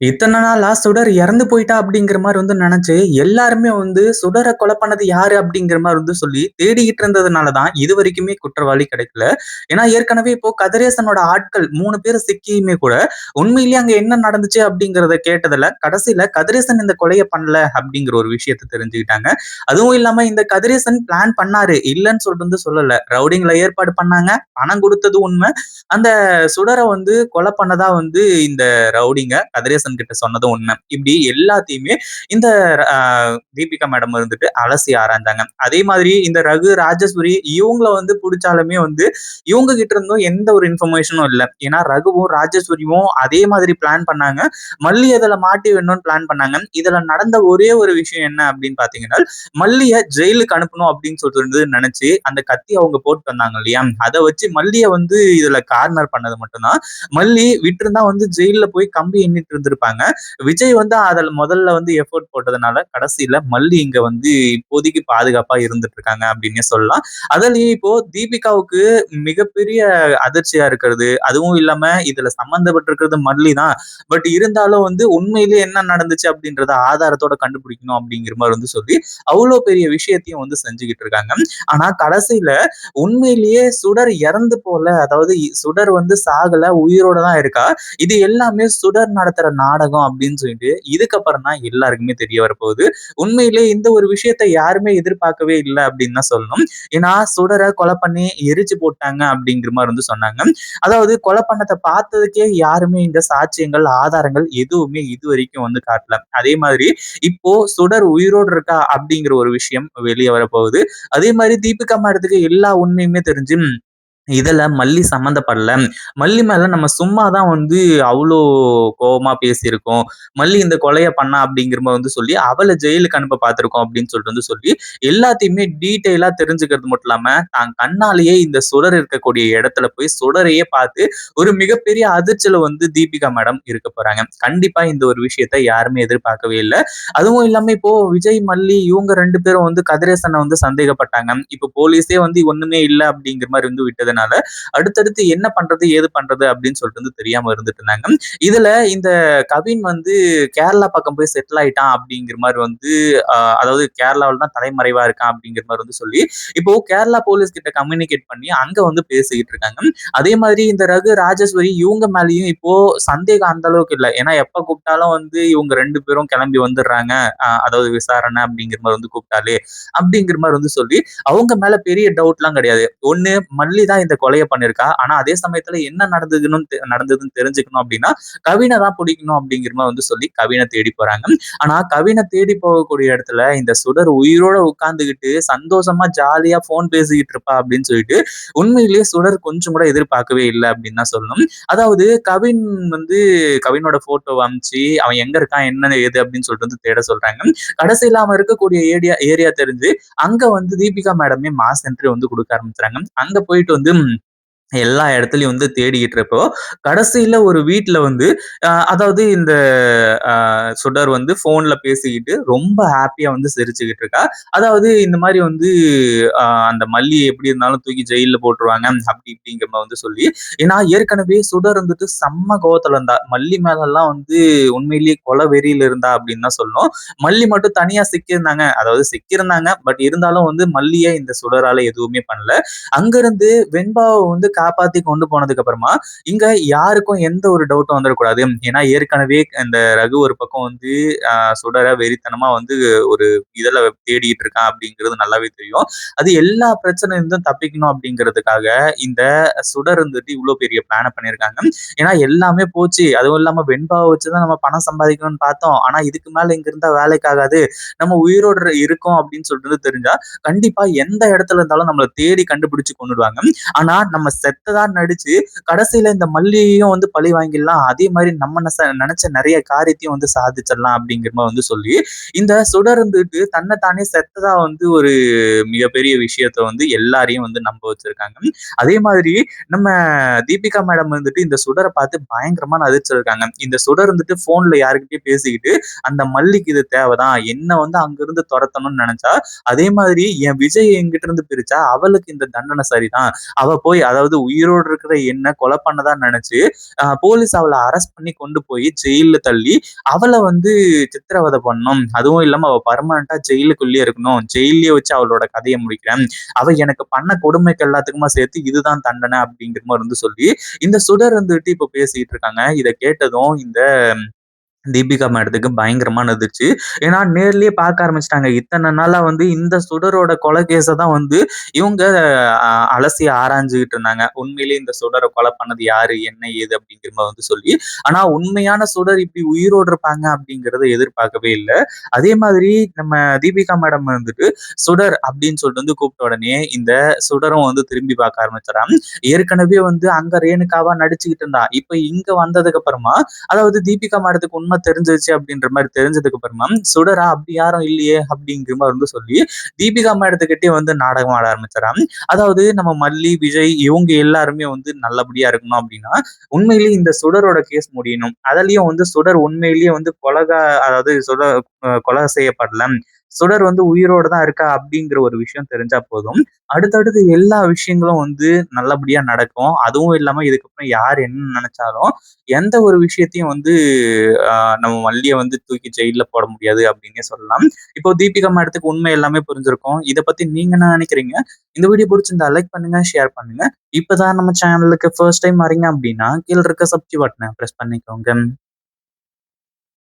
இத்தன நாளா சுடர் இறந்து போயிட்டா அப்படிங்கிற மாரி நெனச்சு, எல்லாருமே சுடர கொலை பண்ணது யாரு அப்படிங்கிற மாரி சொல்லி தேடிக்கிட்டு இருந்ததுனால தான் இதுவரைக்குமே குற்றவாளி கிடைக்கல. ஏன்னா ஏற்கனவே இப்போ கதிரேசனோட ஆட்கள் 3 பேர் சிக்கியுமே கூட, உண்மையிலேயே அங்க என்ன நடந்துச்சு அப்படிங்கிறத கேட்டதுல, கடைசியில கதிரேசன் இந்த கொலைய பண்ணல அப்படிங்கிற ஒரு விஷயத்த தெரிஞ்சுக்கிட்டாங்க. அதுவும் இல்லாம இந்த கதிரேசன் பிளான் பண்ணாரு. இல்லன்னு சொல்லிட்டு சொல்லல. ரவுடிங்கள ஏற்பாடு பண்ணாங்க. பணம் குடுத்தது உண்ம. அந்த சுடர கொலை பண்ணதா இந்த ரவுடிங்க கதிரேசன் கிட்ட சொன்னதும் உண்மை. இப்படி எல்லாத்தையுமே இந்த அ தீபிகா மேடம் அலசி ஆராய்ந்தாங்க. அதே மாதிரி இந்த ரகு, ராஜேஸ்வரி இவங்கள புடிச்சாலுமே இவங்க கிட்ட இருந்தும் எந்த ஒரு இன்ஃபர்மேஷனும் இல்ல. ஏன்னா ரகுவும், ராஜேஸ்வரியும் அதே மாதிரி பிளான் பண்ணாங்க. மல்லி அதுல மாட்டி விடணும்னு பிளான் பண்ணாங்க. இதுல நடந்த ஒரே ஒரு விஷயம் என்ன அப்படின்னு பாத்தீங்கன்னா, மல்லிய ஜெயிலுக்கு அனுப்பணும் அப்படின்னு சொல்லிட்டு நினைச்சு அந்த கத்தி அவங்க போட்டு வந்தாங்க இல்லையா? அத வச்சு மல்லிய இதுல கார்னர் பண்ணது மட்டும்தான். மல்லி விட்டிருந்தா ஜெயில்ல போய் கம்பி எண்ணிட்டு இருந்திருப்பாங்க. விஜய் அதுல முதல்ல எஃபோர்ட் போட்டதுனால கடைசியில மல்லி இங்க இப்போதைக்கு பாதுகாப்பா இருந்துட்டு இருக்காங்க அப்படின்னே சொல்லலாம். அதுலயும் இப்போ தீபிகாவுக்கு மிகப்பெரிய அதிர்ச்சியா இருக்கிறது, அதுவும் இல்லாம இதுல சம்பந்தப்பட்டிருக்கிறது மல்லி தான். பட் இருந்தாலும் உண்மையிலேயே என்ன நடந்துச்சு அப்படின்றத ஆதாரத்தோட கண்டுபிடிக்கணும் அப்படிங்கிற மாதிரி சொல்லி அவ்வளவு பெரிய விஷயத்தையும் செஞ்சுக்கிட்டு இருக்காங்க. ஆனா கடைசியில உண்மையிலேயே சுடர் இறந்து போல, அதாவது சுடர் சாகல, உயிரோட தான் இருக்கா. இது எல்லாமே சுடர் நடத்துற நாடகம் அப்படின்னு சொல்லிட்டு இதுக்கப்புறம் தான் எல்லாருக்குமே தெரிய வரப்போகுது. உண்மையிலேயே இந்த ஒரு விஷயத்த யாருமே எதிர்பார்க்கவே இல்லை அப்படின்னு தான் சொல்லணும். ஏன்னா சுடரை கொலை பண்ணி எரிச்சு போட்டாங்க அப்படிங்கிற மாதிரி சொன்னாங்க. அதாவது கொலை பண்ணதை பார்த்ததுக்கே யாருமே இந்த சாட்சியங்கள், ஆதாரங்கள் எதுவுமே இது வரைக்கும் காட்டல. அதே மாதிரி இப்போ சுடர் உயிரோடு இருக்கா அப்படிங்கிற ஒரு விஷயம் வெளியே வரப்போகுது. அதே மாதிரி தீபிகா மேடத்துக்கு எல்லா உண்மையுமே தெரிஞ்சு இதுல மல்லி சம்மந்தப்படல. மல்லி மேல நம்ம சும்மா தான் அவ்ளோ கோவமா பேசியிருக்கோம். மல்லி இந்த கொலைய பண்ணா அப்படிங்கிற மாரி சொல்லி, அவள ஜெயிலுக்கு அனுப்ப பார்த்திருக்கோம் அப்படின்னு சொல்லிட்டு சொல்லி, எல்லாத்தையுமே டீட்டெயிலா தெரிஞ்சுக்கிறது மட்டும் இல்லாம, தான் கண்ணாலேயே இந்த சுடர் இருக்கக்கூடிய இடத்துல போய் சுடரையே பார்த்து, ஒரு மிகப்பெரிய அதிர்ச்சியில தீபிகா மேடம் இருக்க போறாங்க. கண்டிப்பா இந்த ஒரு விஷயத்த யாருமே எதிர்பார்க்கவே இல்ல. அதுவும் இல்லாம இப்போ விஜய், மல்லி இவங்க 2 பேரும் கதிரேசன சந்தேகப்பட்டாங்க. இப்போ போலீஸே ஒண்ணுமே இல்ல அப்படிங்கிற மாரி விட்டதுனால, அடுத்தடுத்து என்ன பண்றது, ஏது பண்றது அப்படின்னு சொல்லிட்டு தெரியாம இருந்துட்டு இருந்தாங்க. இதுல இந்த கவின் கேரளா பக்கம் போய் செட்டில் ஆயிட்டான் அப்படிங்கிற மாதிரி அதாவது கேரளாவில் தான் தலைமறைவா இருக்கான் அப்படிங்கிற மாதிரி சொல்லி, இப்போ கேரளா போலீஸ் கிட்ட கம்யூனிகேட் பண்ணி அங்க பேசிக்கிட்டு இருக்காங்க. அதே மாதிரி இந்த ரகு, ராஜேஸ்வரி இவங்க மேலயும் இப்போ சந்தேகம் அந்த அளவுக்கு இல்ல. ஏன்னா எப்ப கூப்பிட்டாலும் இவங்க 2 பேரும் கிளம்பி வந்துடுறாங்க. அதாவது விசாரணை அப்படிங்கிற மாதிரி கூப்பிட்டாலே அப்படிங்கிற மாதிரி சொல்லி அவங்க மேல பெரிய டவுட் எல்லாம் கிடையாது. ஒண்ணு மல்லி தான் இந்த கொலையை பண்ணிருக்கா. ஆனா அதே சமயத்துல என்ன நடந்ததுன்னு தெரிஞ்சுக்கணும் அப்படின்னா கவினை தான் பிடிக்கணும் அப்படிங்கிற மாதிரி சொல்லி கவினை தேடி போறாங்க. ஆனா கவினை தேடி போகக்கூடிய இடத்துல இந்த சுடர் உயிரோட உட்கார்ந்துகிட்டு சந்தோஷமா ஜாலியா போன் பேசிக்கிட்டு இருப்பா அப்படின்னு சொல்லிட்டு உண்மையிலேயே சுடர் கொஞ்சம் கூட எதிர்பார்க்கவே இல்லை அப்படின்னு தான் சொல்லணும். அதாவது கவின் கவினோட போட்டோ அமிச்சு அவன் எங்க இருக்கான், என்ன ஏது அப்படின்னு சொல்லிட்டு தேட சொல்றாங்க. கடைசியில அவன் இருக்கக்கூடிய ஏரியா ஏரியா தெரிஞ்சு அங்க தீபிகா மேடமே மாஸ் என்ட்ரி கொடுக்க ஆரம்பிச்சாங்க. அங்க போயிட்டு எல்லா இடத்துலயும் தேடிக்கிட்டு இருப்போ கடைசியில ஒரு வீட்டுல அதாவது இந்த சுடர் போன்ல பேசிக்கிட்டு ரொம்ப ஹாப்பியா சிரிச்சுக்கிட்டு இருக்கா. அதாவது இந்த மாதிரி அந்த மல்லி எப்படி இருந்தாலும் தூக்கி ஜெயில போட்டுருவாங்க அப்படி இப்படிங்கிற மாதிரி சொல்லி, ஏன்னா ஏற்கனவே சுடர் செம்ம கோவத்துல இருந்தா. மல்லி மேல எல்லாம் உண்மையிலேயே கொலை வெறியில இருந்தா அப்படின்னு தான் சொல்லணும். மல்லி மட்டும் தனியா சிக்கியிருந்தாங்க, அதாவது சிக்கியிருந்தாங்க. பட் இருந்தாலும் மல்லியை இந்த சுடரால எதுவுமே பண்ணல. அங்கிருந்து வெண்பாவை காப்பாத்தி கொண்டு போனதுக்கு அப்புறமா இங்க யாருக்கும் எந்த ஒரு டவுட்டும் வந்துடக்கூடாது. ஏன்னா ஏற்கனவே இந்த ரகு ஒரு பக்கம் சுடர வெறித்தனமா ஒரு இதுல தேடிட்டு இருக்கான் அப்படிங்கிறது நல்லாவே தெரியும். அது எல்லா பிரச்சனையும் தப்பிக்கணும் அப்படிங்கிறதுக்காக இந்த சுடர் இவ்வளவு பெரிய பிளான பண்ணியிருக்காங்க. ஏன்னா எல்லாமே போச்சு. அதுவும் இல்லாம வெண்பாவை வச்சுதான் நம்ம பணம் சம்பாதிக்கணும்னு பார்த்தோம். ஆனா இதுக்கு மேல இங்க இருந்தா வேலைக்காகாது. நம்ம உயிரோடு இருக்கோம் அப்படின்னு சொல்லிட்டு தெரிஞ்சா கண்டிப்பா எந்த இடத்துல இருந்தாலும் நம்மளை தேடி கண்டுபிடிச்சு கொண்டுடுவாங்க. ஆனா நம்ம செத்ததா நடிச்சு கடைசியில இந்த மல்லியையும் பழி வாங்கிடலாம். அதே மாதிரி நம்ம நினைச்ச நிறைய காரியத்தையும் சாதிச்சிடலாம் அப்படிங்கிற மாதிரி சொல்லி இந்த சுடர் தன்னைத்தானே செத்ததா ஒரு மிகப்பெரிய விஷயத்த எல்லாரையும் நம்ப வச்சிருக்காங்க. அதே மாதிரி நம்ம தீபிகா மேடம் இந்த சுடரை பார்த்து பயங்கரமான அதிர்ச்சி இருக்காங்க. இந்த சுடர் போன்ல யாருக்கிட்டயும் பேசிக்கிட்டு அந்த மல்லிக்கு இது தேவைதான், என்ன அங்கிருந்து துரத்தணும்னு நினைச்சா, அதே மாதிரி என் விஜய் என்கிட்ட இருந்து பிரிச்சா அவளுக்கு இந்த தண்டனை சரிதான். அவ போய், அதாவது அதாவது உயிரோடு இருக்கிற என்ன கொலை பண்ணதா நினைச்சு போலீஸ் அவளை அரெஸ்ட் பண்ணி கொண்டு போய் ஜெயில தள்ளி அவளை வந்து சித்திரவதை பண்ணணும். அதுவும் இல்லாம அவ பர்மனண்டா ஜெயிலுக்குள்ளேயே இருக்கணும். ஜெயிலே வச்சு அவளோட கதையை முடிக்கிறேன். அவ எனக்கு பண்ண கொடுமைக்கு எல்லாத்துக்குமா சேர்த்து இதுதான் தண்டனை அப்படிங்கிற மாதிரி வந்து சொல்லி இந்த சுடர் வந்துட்டு இப்ப பேசிட்டு இருக்காங்க. இதை கேட்டதும் இந்த தீபிகா மேடத்துக்கு பயங்கரமா அதிர்ச்சி. ஏன்னா நேர்லயே பார்க்க ஆரம்பிச்சுட்டாங்க. இத்தன நாளா வந்து இந்த சுடரோட கொலை கேஸ தான் வந்து இவங்க அலசி ஆராய்ஞ்சுகிட்டு இருந்தாங்க. உண்மையிலேயே இந்த சுடர கொலை பண்ணது யாரு? என்ன? ஏது? அப்படிங்கிற மாரி வந்து சொல்லி. ஆனா உண்மையான சுடர் இப்படி உயிரோட இருப்பாங்க அப்படிங்கிறத எதிர்பார்க்கவே இல்ல. அதே மாதிரி நம்ம தீபிகா மேடம் வந்துட்டு சுடர் அப்படின்னு சொல்லிட்டு வந்து கூப்பிட்ட உடனே இந்த சுடரும் வந்து திரும்பி பார்க்க ஆரம்பிச்சுறான். ஏற்கனவே வந்து அங்க ரேணுகாவா நடிச்சுக்கிட்டு இருந்தா. இப்ப இங்க வந்ததுக்கு அப்புறமா அதாவது தீபிகா மேடத்துக்கு உண்மை தெரிஞ்சிருச்சு அப்படின்ற மாதிரி தெரிஞ்சதுக்கு அப்புறமா சுடரா அப்படி யாரும் இல்லையே அப்படிங்கிற மாதிரி வந்து சொல்லி தீபிகா மேடத்துக்கிட்டே வந்து நாடகம் ஆட ஆரம்பிச்சாராம். அதாவது நம்ம மல்லி விஜய் இவங்க எல்லாருமே வந்து நல்லபடியா இருக்கணும் அப்படின்னா உண்மையிலேயே இந்த சுடரோட கேஸ் முடியணும். அதுலயும் வந்து சுடர் உண்மையிலேயே வந்து அதாவது கொலை செய்யப்படல, சுடர் வந்து உயிரோட தான் இருக்கா அப்படிங்கிற ஒரு விஷயம் தெரிஞ்சா போதும். அடுத்தடுத்து எல்லா விஷயங்களும் வந்து நல்லபடியா நடக்கும். அதுவும் இல்லாம இதுக்கப்புறம் யார் என்ன நினைச்சாலும் எந்த ஒரு விஷயத்தையும் வந்து நம்ம மல்லிய வந்து தூக்கி ஜெயில்ல போட முடியாது அப்படின்னே சொல்லலாம். இப்போ தீபிகா மேடத்துக்கு உண்மை எல்லாமே புரிஞ்சிருக்கும். இத பத்தி நீங்க என்ன நினைக்கிறீங்க? இந்த வீடியோ பிடிச்சிருந்தா லைக் பண்ணுங்க, ஷேர் பண்ணுங்க. இப்பதான் நம்ம சேனலுக்கு ஃபர்ஸ்ட் டைம் வரீங்க அப்படின்னா கீழ இருக்க சப்ஸ்கிரைப் பட்டனை பிரஸ் பண்ணிக்கோங்க.